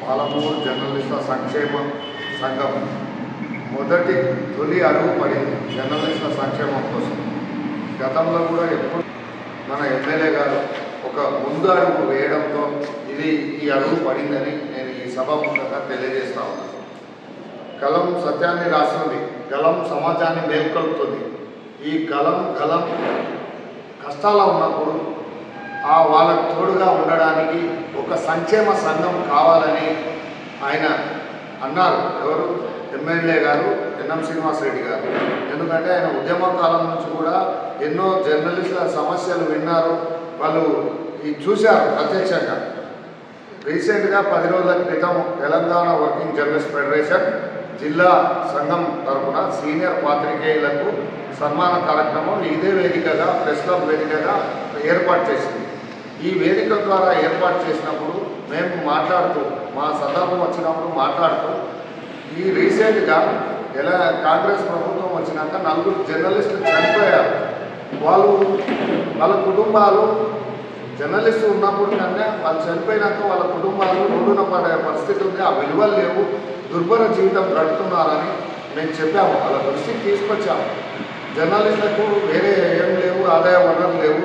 పాలమూరు జర్నలిస్టుల సంక్షేమ సంఘం తొలి అడుగు పడింది జర్నలిస్టుల సంక్షేమం కోసం. గతంలో కూడా ఎప్పుడు మన ఎమ్మెల్యే గారు ఒక ముందు అడుగు వేయడంతో ఈ అడుగు పడిందని నేను ఈ సభాముఖంగా తెలియజేస్తా ఉన్నాను. కలం సత్యాన్ని రాస్తుంది, గలం సమాజాన్ని మేల్కొల్పుతుంది. ఈ గలం కష్టాల్లో ఉన్నప్పుడు వాళ్ళకు తోడుగా ఉండడానికి ఒక సంక్షేమ సంఘం కావాలని ఆయన అన్నారు. ఎవరు? ఎమ్మెల్యే గారు ఎన్ఎం శ్రీనివాసరెడ్డి గారు. ఎందుకంటే ఆయన ఉద్యమ కాలం నుంచి కూడా ఎన్నో జర్నలిస్టుల సమస్యలు విన్నారు, వాళ్ళు చూశారు ప్రత్యక్షంగా. రీసెంట్గా 10 రోజుల క్రితం తెలంగాణ వర్కింగ్ జర్నలిస్ట్ ఫెడరేషన్ జిల్లా సంఘం తరఫున సీనియర్ పాత్రికేయులకు సన్మాన కార్యక్రమం ఇదే వేదికగా ప్రెస్ క్లబ్ వేదికగా ఏర్పాటు చేసింది. ఈ వేదిక ద్వారా ఏర్పాటు చేసినప్పుడు మేము మాట్లాడుతూ, మా సందర్భం వచ్చినప్పుడు మాట్లాడుతూ, ఈ రీసెంట్గా కాంగ్రెస్ ప్రభుత్వం వచ్చినాక 4 జర్నలిస్టులు చనిపోయారు. వాళ్ళ కుటుంబాలు జర్నలిస్టు ఉన్నప్పుడు కన్నా వాళ్ళు చనిపోయినాక వాళ్ళ కుటుంబాలు రోడ్డున పడే పరిస్థితి ఉంది. ఆ విలువలు లేవు, దుర్భర జీవితం గడుపుతున్నారని మేము చెప్పాము, వాళ్ళ దృష్టికి తీసుకొచ్చాము. జర్నలిస్టులకు వేరే ఏం లేవు, ఆదాయ వనరులు లేవు,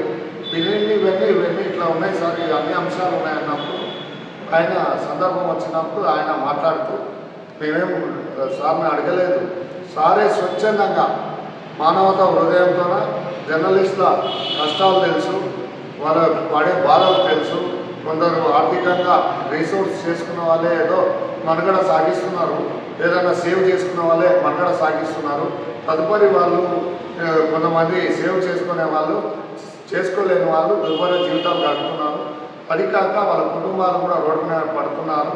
ఇవన్నీ ఇట్లా ఉన్నాయి సార్, అన్ని అంశాలు ఉన్నాయన్నప్పుడు ఆయన సందర్భం వచ్చినప్పుడు ఆయన మాట్లాడుతూ, మేమేం సార్ని అడగలేదు, సారే స్వచ్ఛందంగా మానవతా హృదయంతో జర్నలిస్టుల కష్టాలు తెలుసు, వాళ్ళ పడే బాధలు తెలుసు. కొందరు ఆర్థికంగా రీసోర్స్ చేసుకున్న వాళ్ళే ఏదో మనుగడ సాగిస్తున్నారు, ఏదైనా సేవ్ చేసుకున్న వాళ్ళే మనుగడ సాగిస్తున్నారు. తదుపరి వాళ్ళు కొంతమంది సేవ్ చేసుకునే వాళ్ళు, చేసుకోలేని వాళ్ళు దుర్భర జీవితాలు గడుపుతున్నారు. అది కాక వాళ్ళ కుటుంబాలు కూడా రోడ్డు మీద పడుతున్నారు.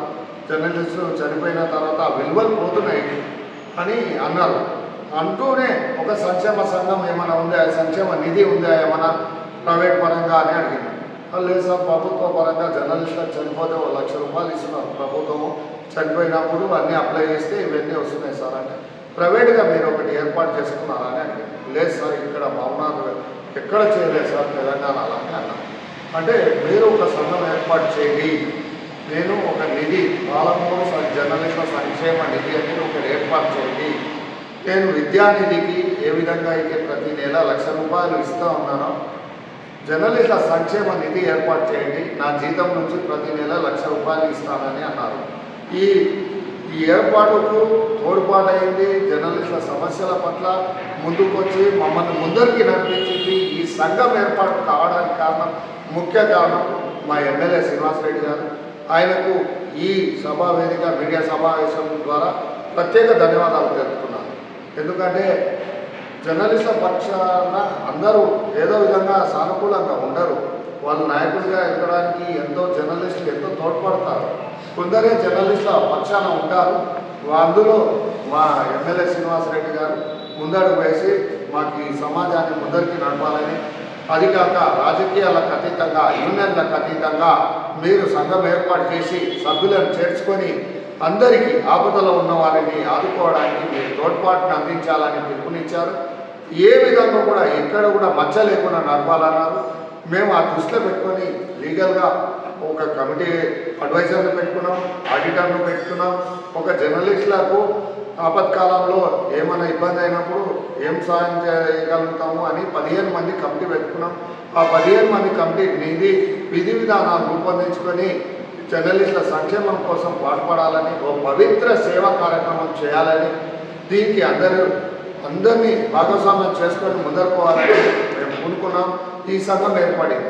జర్నలిస్టులు చనిపోయిన తర్వాత విలువలు పోతున్నాయి అని అన్నారు. అంటూనే ఒక సంక్షేమ సంఘం ఏమైనా ఉందా, సంక్షేమ నిధి ఉందా ఏమైనా ప్రైవేట్ పరంగా అని అడిగింది. లేదు సార్, ప్రభుత్వ పరంగా జర్నలిస్టులకు చనిపోతే 1 లక్ష రూపాయలు ఇస్తున్నారు ప్రభుత్వము, చనిపోయినప్పుడు అన్నీ అప్లై చేస్తే ఇవన్నీ వస్తున్నాయి సార్ అంటే. ప్రైవేట్గా మీరు ఒకటి ఏర్పాటు చేసుకున్నారా అని అడిగింది. లేదు సార్, ఇక్కడ మౌనాలు ఎక్కడ చేయలేదు సార్ తెలంగాణ అలాగే అన్నాను. అంటే మీరు ఒక సంఘం ఏర్పాటు చేయండి, నేను ఒక నిధి పాలమూరు జర్నలిస్టుల సంక్షేమ నిధి అనేది ఒకటి ఏర్పాటు చేయండి, నేను విద్యానిధికి ఏ విధంగా అయితే ప్రతి నెల 1 లక్ష రూపాయలు ఇస్తూ ఉన్నానో జర్నలిస్టుల సంక్షేమ నిధి ఏర్పాటు చేయండి, నా జీతం నుంచి ప్రతి నెల 1 లక్ష రూపాయలు ఇస్తానని అన్నారు. ఈ ఏర్పాటుకు తోడ్పాటైంది జర్నలిస్టుల సమస్యల పట్ల ముందుకొచ్చి మమ్మల్ని ముందరికి నడిపించింది ఈ సంఘం ఏర్పాటు కావడానికి ముఖ్య కారణం మా ఎమ్మెల్యే శ్రీనివాసరెడ్డి గారు. ఆయనకు ఈ సభా వేదిక మీడియా సమావేశం ద్వారా ప్రత్యేక ధన్యవాదాలు తెలుపుతున్నాను. ఎందుకంటే జర్నలిస్టుల పక్షాన అందరూ ఏదో విధంగా సానుకూలంగా ఉండరు. వాళ్ళు నాయకులుగా ఎదగడానికి జర్నలిస్టులు ఎంతో తోడ్పడతారు. కొందరే జర్నలిస్టుల పక్షాన ఉంటారు. అందులో మా ఎమ్మెల్యే శ్రీనివాసరెడ్డి గారు ముందడుగు వేసి మాకు ఈ సమాజాన్ని ముందరికి నడపాలని, అది కాక రాజకీయాలకు అతీతంగా, యూనియన్లకు అతీతంగా మీరు సంఘం ఏర్పాటు చేసి సభ్యులను చేర్చుకొని అందరికీ ఆపదలో ఉన్న వారిని ఆదుకోవడానికి మీరు తోడ్పాటును అందించాలని పిలుపునిచ్చారు. ఏ విధంగా కూడా ఎక్కడ కూడా మచ్చ లేకుండా నడపాలన్నారు. మేము ఆ దృష్టిలో పెట్టుకొని లీగల్గా ఒక కమిటీ అడ్వైజర్ను పెట్టుకున్నాం, ఆడిటర్ను పెట్టుకున్నాం. ఒక జర్నలిస్టులకు ఆపత్కాలంలో ఏమైనా ఇబ్బంది అయినప్పుడు ఏం సాయం చేయగలుగుతాము అని 15 మంది కమిటీ పెట్టుకున్నాం. ఆ 15 మంది కమిటీ విధి విధానాలు రూపొందించుకొని జర్నలిస్టుల సంక్షేమం కోసం పాటుపడాలని, ఓ పవిత్ర సేవా కార్యక్రమం చేయాలని, దీనికి అందరినీ భాగస్వామ్యం చేసుకొని ముందరుకోవాలని మేము పూనుకున్నాం. ఈ సంఘం ఏర్పడింది.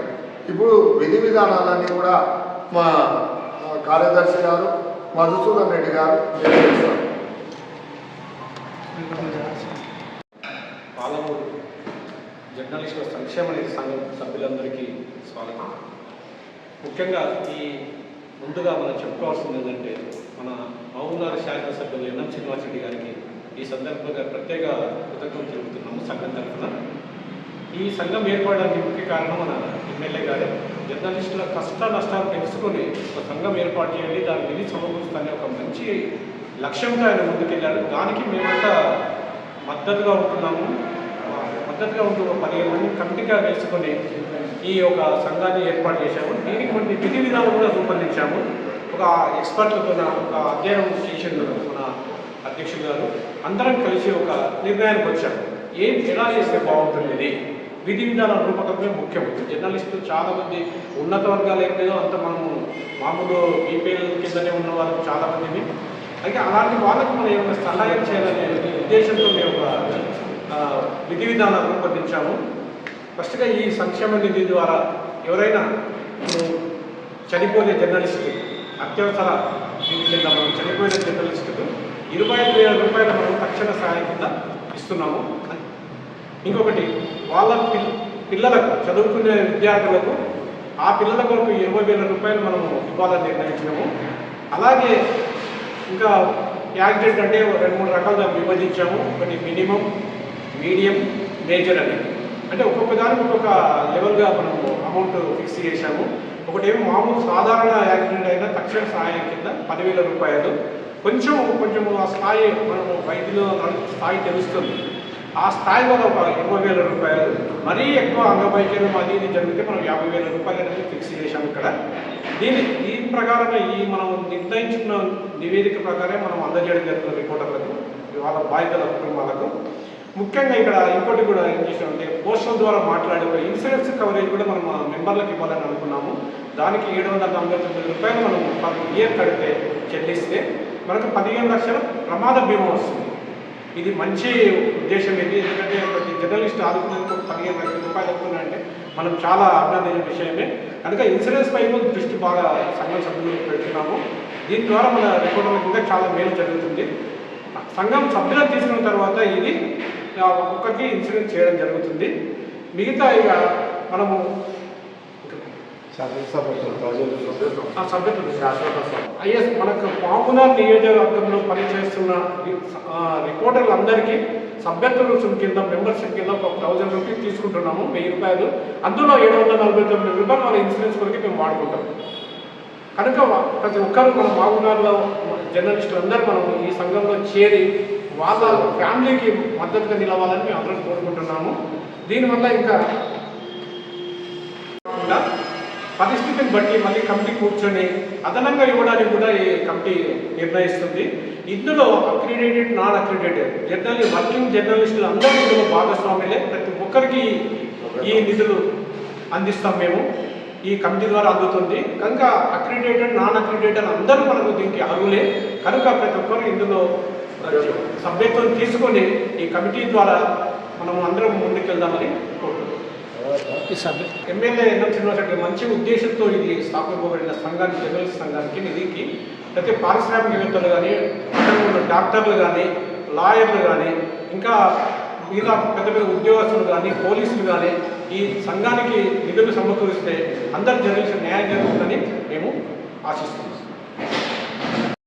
ఇప్పుడు విధి విధానాలన్నీ కూడా మా కార్యదర్శి గారు మధుసూదన్ రెడ్డి గారు నిర్వహిస్తారు. పాలమూరు జర్నలిస్టుల సంక్షేమ నిధి సంఘం సభ్యులందరికీ స్వాగతం. ముఖ్యంగా ముందుగా మనం చెప్పుకోవాల్సింది ఏంటంటే, మన మహబూబ్నగర్ శాసనసభ్యులు ఎన్ఎం శ్రీనివాసరెడ్డి గారికి ఈ సందర్భంగా ప్రత్యేక కృతజ్ఞతలు తెలుపుతున్నాము సంఘం తరఫున. ఈ సంఘం ఏర్పడడానికి ముఖ్య కారణం మన ఎమ్మెల్యే గారు జర్నలిస్టుల కష్ట నష్టాలు తెలుసుకొని ఒక సంఘం ఏర్పాటు చేయాలి, దాని నిధి సమకూరుస్తానే ఒక మంచి లక్ష్యంతో ఆయన ముందుకెళ్ళారు. దానికి మేమంతా మద్దతుగా ఉంటున్నాము. మద్దతుగా ఉంటూ 15 మంది కమిటీగా వేసుకొని ఈ ఒక సంఘాన్ని ఏర్పాటు చేశాము. దీనికి కొన్ని విధి విధానం కూడా రూపొందించాము. ఒక ఎక్స్పర్ట్లతో ఒక అధ్యయనం చేసిండు మన అధ్యక్షులు గారు. అందరం కలిసి ఒక నిర్ణయానికి వచ్చాము, ఎలా చేస్తే బాగుంటుంది ఇది. విధి విధానాల రూపకమే ముఖ్యం. జర్నలిస్టులు చాలామంది ఉన్నత వర్గాలు ఏం లేదో అంత మనము మామూలు బీపీఎల్ కిందనే ఉన్న వాళ్ళకి చాలామందిని, అయితే అలాంటి వాళ్ళకి మనం ఏమైనా సహాయం చేయాలనే ఉద్దేశంతో మేము ఒక విధి విధానాలు రూపొందించాము. ఫస్ట్గా ఈ సంక్షేమ నిధి ద్వారా ఎవరైనా చనిపోయే జర్నలిస్టు, అత్యవసర నిధి కింద మనం చనిపోయిన జర్నలిస్టుకు 25,000 రూపాయలు మనం తక్షణ సహాయం కింద ఇస్తున్నాము. ఇంకొకటి వాళ్ళ పిల్లలకు, చదువుకునే విద్యార్థులకు, ఆ పిల్లల కొరకు 20,000 రూపాయలు మనము ఇవ్వాలని నిర్ణయించాము. అలాగే ఇంకా యాక్సిడెంట్ అంటే 2-3 రకాలుగా విభజించాము. ఒకటి మినిమం, మీడియం, మేజర్ అని, అంటే ఒక్కొక్క దానికి ఒక్కొక్క లెవెల్గా మనము అమౌంట్ ఫిక్స్ చేశాము. ఒకటేమో మామూలు సాధారణ యాక్సిడెంట్ అయినా తక్షణ సహాయం కింద 10,000 రూపాయలు. కొంచెం ఆ స్థాయి మనము వైద్యులు స్థాయి తెలుస్తుంది, ఆ స్థాయి వల్ల ఒక 20,000 రూపాయలు. మరీ ఎక్కువ అంగవైకల్యం అది ఇది జరిగితే మనం 50,000 రూపాయలు అనేది ఫిక్స్ చేశాము ఇక్కడ. దీని ప్రకారమే ఈ మనం నిర్ణయించుకున్న నివేదిక ప్రకారం మనం అందజేయడం జరుగుతుంది రిపోర్టర్లకు, వాళ్ళ బాధితుల కుటుంబాలకు. ముఖ్యంగా ఇక్కడ ఇంకోటి కూడా ఏం చేసామంటే, పోస్టల్ ద్వారా మాట్లాడే ఇన్సూరెన్స్ కవరేజ్ కూడా మనం మెంబర్లకు ఇవ్వాలని అనుకున్నాము. దానికి 749 రూపాయలు మనం పర్ ఇయర్ కడితే చెల్లిస్తే మనకు 15 లక్షల ప్రమాద బీమా వస్తుంది. ఇది మంచి ఉద్దేశం ఇది. ఎందుకంటే ప్రతి జర్నలిస్ట్ ఆదుకునేందుకు 15 లక్షల రూపాయలు అవుతున్నాయంటే మనం చాలా అభినందన విషయమే. కనుక ఇన్సూరెన్స్ పై దృష్టి బాగా సంఘం సభ్యులు పెడుతున్నాము. దీని ద్వారా మన రిపోర్టర్లకు ఇంకా చాలా మేలు జరుగుతుంది. సంఘం సభ్యులను తీసుకున్న తర్వాత ఇది ఒక్కొక్కరికి ఇన్సూరెన్స్ చేయడం జరుగుతుంది. మిగతా ఇక మనము సభ్యత్వం ఐఎస్ మనకు పాపులర్ నియోజకవర్గంలో పనిచేస్తున్న రిపోర్టర్లందరికీ సభ్యత్వ రుసుము కింద, మెంబర్షిప్ కింద ఒక 1,000 రూపీస్ తీసుకుంటున్నాము, 1000 రూపాయలు. అందులో 749 రూపాయలు మన ఇన్సూరెన్స్ కొరకు మేము వాడుకుంటాం. కనుక ప్రతి ఒక్కరు మన పాపులర్లో జర్నలిస్టులు అందరూ మనం ఈ సంఘంలో చేరి వాళ్ళ ఫ్యామిలీకి మద్దతుగా నిలవాలని మేము అందరం కోరుకుంటున్నాము. దీనివల్ల ఇంకా పరిస్థితిని బట్టి మళ్ళీ కమిటీ కూర్చొని అదనంగా ఇవ్వడానికి కూడా ఈ కమిటీ నిర్ణయిస్తుంది. ఇందులో అక్రిడేటెడ్, నాన్ అక్రిడేటెడ్ వర్కింగ్ జర్నలిస్టులు అందరూ ఇందులో భాగస్వాములే. ప్రతి ఒక్కరికి ఈ నిధులు అందిస్తాం మేము, ఈ కమిటీ ద్వారా అందుతుంది. కనుక అక్రిడేటెడ్, నాన్ అక్రిడేటెడ్ అందరూ మనకు దీనికి అర్హులే. కనుక ప్రతి ఒక్కరు ఇందులో సభ్యత్వం తీసుకొని ఈ కమిటీ ద్వారా మనం అందరం ముందుకెళ్దామని కోరుకుంటున్నాం. ఎమ్మెల్యే ఎన్ఎం శ్రీనివాస్ రెడ్డి మంచి ఉద్దేశంతో ఇది స్థాపింపబడిన సంఘానికి, జర్నలిస్ట్ సంఘానికి నిధికి ప్రతి పారిశ్రామికవేత్తలు కానీ, డాక్టర్లు కానీ, లాయర్లు కానీ, ఇంకా మిగతా పెద్ద పెద్ద ఉద్యోగస్తులు కానీ, పోలీసులు కానీ ఈ సంఘానికి నిధులు సమకూరిస్తే అందరు జర్నలిస్ట్ న్యాయం జరుగుతుందని మేము ఆశిస్తున్నాం.